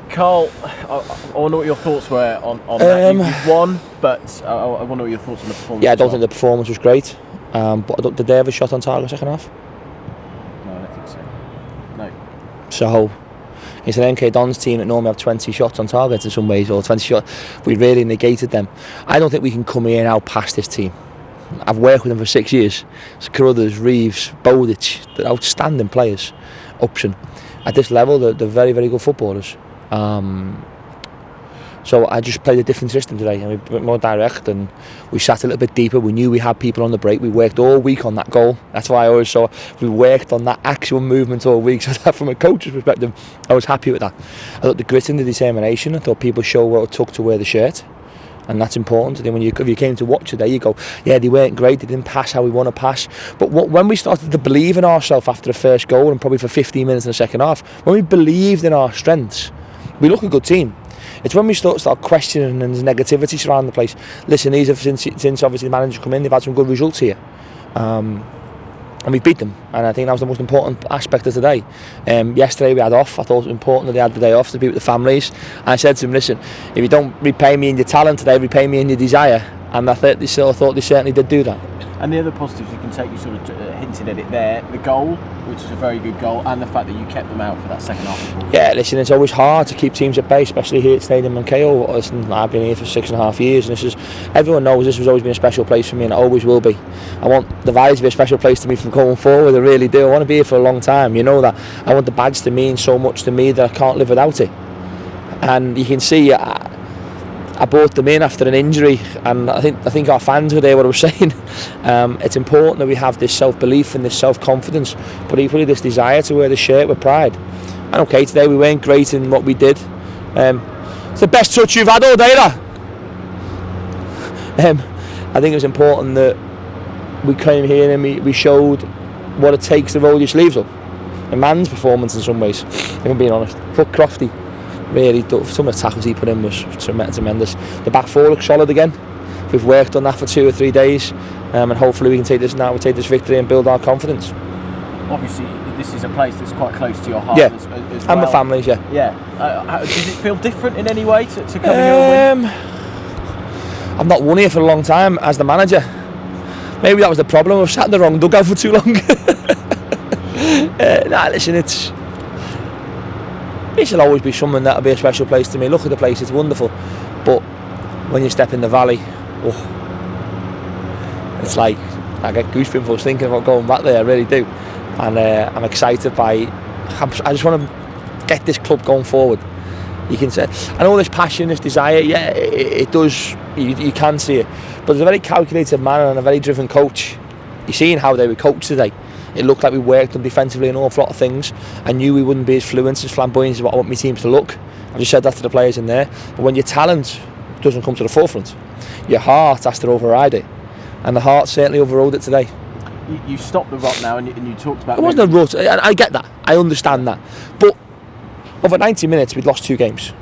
Carl, I wonder what your thoughts were on that. You've won, but I wonder what your thoughts on the performance. Yeah, I don't think the performance was great. But did they have a shot on target second half? No, I don't think so. No. So it's an MK Dons team that normally have 20 shots on target in some ways, or 20 shots. We really negated them. I don't think we can come here now past this team. I've worked with them for 6 years. So Carruthers, Reeves, Bowditch, they're outstanding players. Upson. At this level, they're very, very good footballers. So I just played a different system today, and we were more direct, and we sat a little bit deeper. We knew we had people on the break. We worked all week on that goal. That's why I always saw we worked on that actual movement all week. So that, from a coach's perspective, I was happy with that. I thought the grit and the determination. I thought people showed what it took to wear the shirt, and that's important. And then if you came to watch today, you go, yeah, they weren't great. They didn't pass how we want to pass. But when we started to believe in ourselves after the first goal, and probably for 15 minutes in the second half, when we believed in our strengths, we look a good team. It's when we start questioning and there's negativity surrounding the place. Listen, these have since obviously the manager's come in, they've had some good results here. And we beat them, and I think that was the most important aspect of today. Yesterday we had off. I thought it was important that they had the day off to be with the families. And I said to them, listen, if you don't repay me in your talent today, repay me in your desire. And I thought they certainly did do that. And the other positives you can take, you sort of hinted at it there, the goal, which was a very good goal, and the fact that you kept them out for that second half. Yeah, listen, it's always hard to keep teams at bay, especially here at Stadium Mankeo. Listen, I've been here for 6.5 years, and everyone knows this has always been a special place for me, and it always will be. I want the Valley to be a special place to me from going forward. I really do. I want to be here for a long time. You know that. I want the badge to mean so much to me that I can't live without it. And you can see, I brought them in after an injury, and I think our fans would hear what I was saying. It's important that we have this self-belief and this self-confidence, but equally this desire to wear the shirt with pride. And okay, today we weren't great in what we did. It's the best touch you've had all day, I think it was important that we came here and we showed what it takes to roll your sleeves up. A man's performance in some ways, if I'm being honest. Fuck Crofty. Really, some of the tackles he put in was tremendous. The back four looks solid again. We've worked on that for 2 or 3 days, and hopefully we can take this victory and build our confidence. Obviously, this is a place that's quite close to your heart, yeah, as well. And my family's, yeah. Yeah. Does it feel different in any way to come here and win? I've not won here for a long time as the manager. Maybe that was the problem. I've sat in the wrong dugout for too long. Listen, it'll always be something that'll be a special place to me. Look at the place, it's wonderful. But when you step in the Valley, it's like I get goosebumps thinking about going back there. I really do. And I'm excited I just want to get this club going forward. You can say, and all this passion, this desire, yeah, it does. You can see it. But there's a very calculated man and a very driven coach. You're seeing how they were coached today. It looked like we worked on defensively an awful lot of things. I knew we wouldn't be as fluent, as flamboyant as what I want my teams to look. I've just said that to the players in there. But when your talent doesn't come to the forefront, your heart has to override it. And the heart certainly overrode it today. You stopped the rot now, and you talked about... It wasn't a rut. I get that. I understand that. But over 90 minutes, we'd lost 2 games.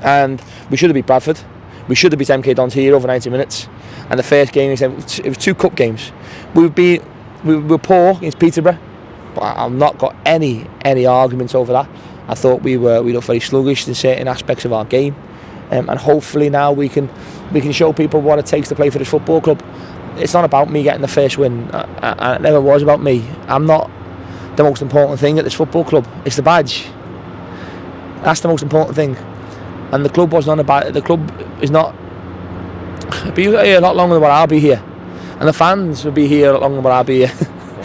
And we should have beat Bradford. We should have beat MK Dons here over 90 minutes. And the first game, it was 2 cup games. We were poor against Peterborough, but I've not got any arguments over that. I thought we looked very sluggish in certain aspects of our game, and hopefully now we can show people what it takes to play for this football club. It's not about me getting the first win. It never was about me. I'm not the most important thing at this football club. It's the badge. That's the most important thing. And the club was not about. The club is not. Be here a lot longer than what I'll be here. And the fans will be here a lot longer than what I'll be here.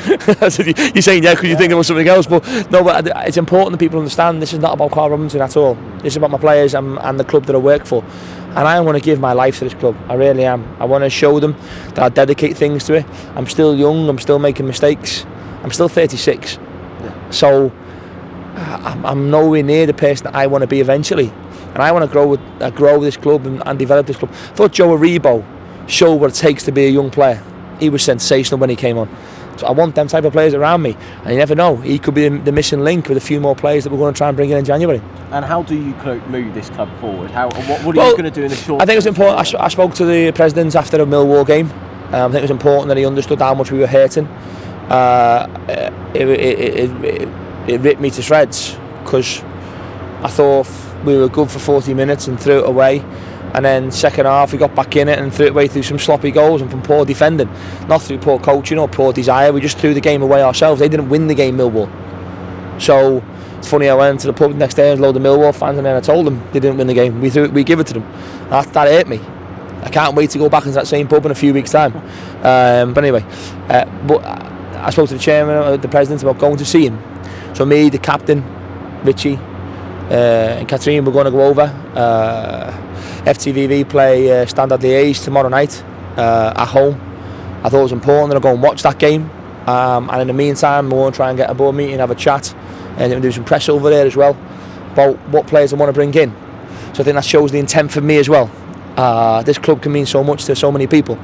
You're saying yeah because you think it was something else, but no. But it's important that people understand this is not about Karl Robinson at all. This is about my players and the club that I work for. And I want to give my life to this club. I really am. I want to show them that I dedicate things to it. I'm still young. I'm still making mistakes. I'm still 36. Yeah. So I'm nowhere near the person that I want to be eventually. And I want to grow this club and develop this club. I thought Joe Aribo showed what it takes to be a young player. He was sensational when he came on. So I want them type of players around me. And you never know, he could be the missing link with a few more players that we're going to try and bring in January. And how do you move this club forward? What are you going to do in the short term? I think it was important. I spoke to the president after a Millwall game. I think it was important that he understood how much we were hurting. it ripped me to shreds, because I thought we were good for 40 minutes and threw it away. And then second half we got back in it and threw it away through some sloppy goals and from poor defending, not through poor coaching or poor desire. We just threw the game away ourselves. They didn't win the game, Millwall. So it's funny, I went to the pub the next day and there was a load of Millwall fans, and then I told them they didn't win the game. We give it to them. That hurt me. I can't wait to go back into that same pub in a few weeks' time. But anyway, but I spoke to the chairman, the president, about going to see him. So me, the captain, Richie, and Catherine were going to go over. FTVV play Standard Liège tomorrow night at home. I thought it was important that I go and watch that game, and in the meantime we're going to try and get a board meeting, have a chat, and do some press over there as well about what players I want to bring in. So I think that shows the intent for me as well. This club can mean so much to so many people,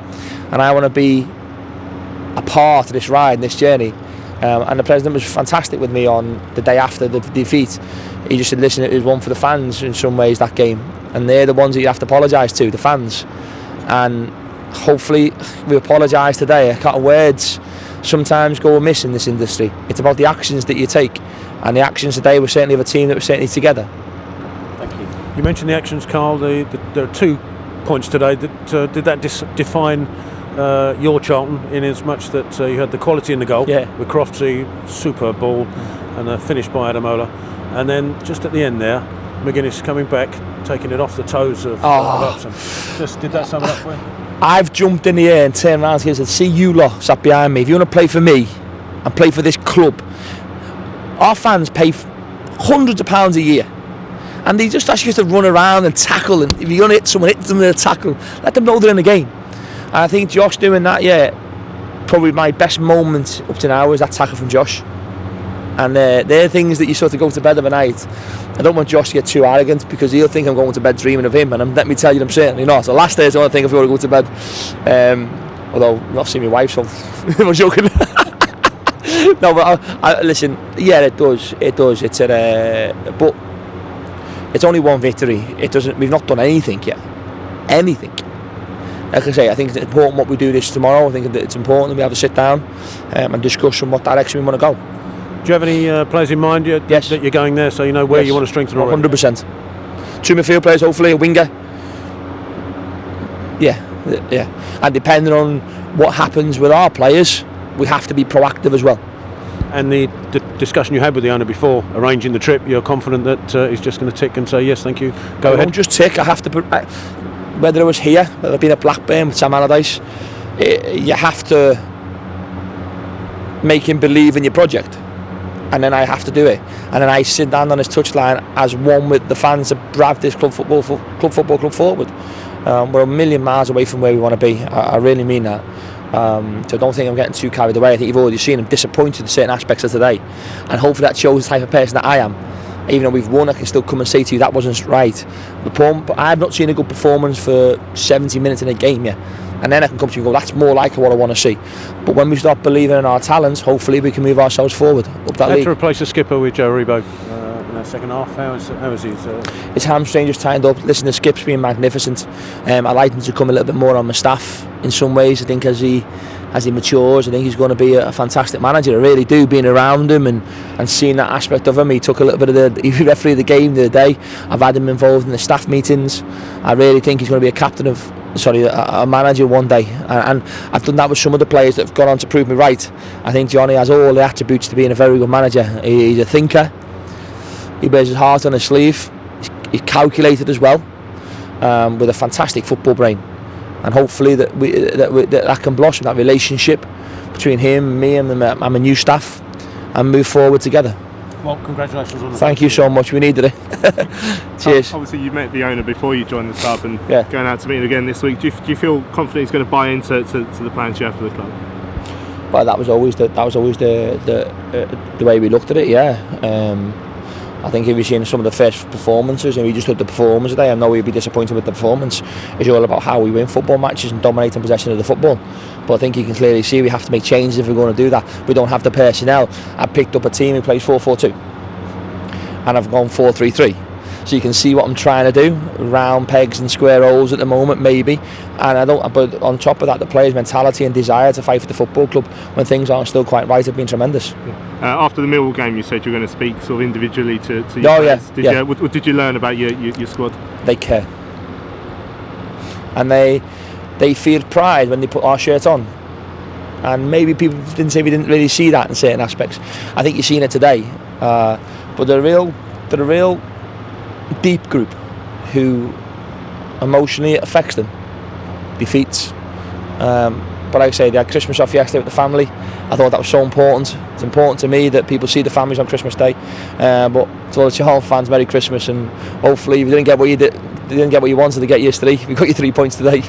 and I want to be a part of this ride and this journey. And the president was fantastic with me on the day after the defeat. He just said, listen, it was one for the fans in some ways, that game, and they're the ones that you have to apologise to, the fans. And hopefully we apologise today. Words sometimes go amiss in this industry. It's about the actions that you take, and the actions today were certainly of a team that was certainly together. Thank you. You mentioned the actions, Karl. There are 2 points today. That did that define your Charlton, in as much that you had the quality in the goal, with Crofty, superb ball, and finished by Adamola, and then just at the end there, McGuinness coming back, taking it off the toes of Robinson. Just did that sum it up for you? I've jumped in the air and turned around and said, see, you lot sat behind me, if you want to play for me and play for this club, our fans pay hundreds of pounds a year, and they just ask you to run around and tackle, and if you're going to hit someone, hit them with a tackle. Let them know they're in the game. And I think Josh doing that, probably my best moment up to now is that tackle from Josh. And they're things that you sort of go to bed of a night. I don't want Josh to get too arrogant, because he'll think I'm going to bed dreaming of him, and let me tell you, I'm certainly not. So last day is the only thing if you want to go to bed. Although I've not seen my wife, so I'm joking. No, but I listen. Yeah, it does. It's but it's only one victory. It doesn't. We've not done anything yet. Anything. Like I say, I think it's important what we do this tomorrow. I think that it's important that we have a sit down and discuss on what direction we want to go. Do you have any players in mind that you're going there, so you know where you want to strengthen already? 100%. 2 midfield players, hopefully, a winger. Yeah. And depending on what happens with our players, we have to be proactive as well. And the discussion you had with the owner before arranging the trip, you're confident that he's just going to tick and say, yes, thank you, go ahead? I won't just tick, I have to... whether it was here, whether it been at Blackburn with Sam Allardyce, you have to make him believe in your project, and then I have to do it, and then I sit down on his touchline as one with the fans to drive this club football forward. We're a million miles away from where we want to be. I really mean that. So don't think I'm getting too carried away. I think you've already seen him disappointed in certain aspects of today, and hopefully that shows the type of person that I am. Even though we've won, I can still come and say to you that wasn't right. But I've not seen a good performance for 70 minutes in a game yet. And then I can come to you and go, that's more like what I want to see. But when we start believing in our talents, hopefully we can move ourselves forward up that league. To replace the skipper with Joe Rebo in the second half. How is his... His hamstring just tightened up. Listen, the skip's been magnificent. I like him to come a little bit more on my staff in some ways. I think as he matures, I think he's going to be a fantastic manager. I really do, being around him and seeing that aspect of him. He took a little bit of he refereed the game the other day. I've had him involved in the staff meetings. I really think he's going to be a manager one day, and I've done that with some of the players that have gone on to prove me right. I think Johnny has all the attributes to being a very good manager. He's a thinker, he wears his heart on his sleeve, he's calculated as well, with a fantastic football brain, and hopefully that can blossom, that relationship between him, me and my new staff, and move forward together. Well, congratulations on the... Thank you so much, we needed it. Cheers. Obviously you met the owner before you joined the club, and going out to meet him again this week, do you feel confident he's going to buy into the plans you have for the club? Well, that was always the way we looked at it. I think if you've seen some of the first performances and we just did the performance today, I know we'd be disappointed with the performance. It's all about how we win football matches and dominating possession of the football. But I think you can clearly see we have to make changes if we're going to do that. We don't have the personnel. I picked up a team who plays 4-4-2 and I've gone 4-3-3. so you can see what I'm trying to do. Round pegs and square holes at the moment, maybe. But on top of that, the players' mentality and desire to fight for the football club when things aren't still quite right have been tremendous. After the Millwall game, you said you were going to speak sort of individually to your players. What did you learn about your squad? They care, and they feel pride when they put our shirt on. And maybe people didn't really see that in certain aspects. I think you've seen it today. But they're a real deep group who emotionally it affects them. Defeats. But like I say, they had Christmas off yesterday with the family. I thought that was so important. It's important to me that people see the families on Christmas Day. But to all the Charlton fans, Merry Christmas, and hopefully if you didn't get what you wanted to get yesterday, we got you 3 points today.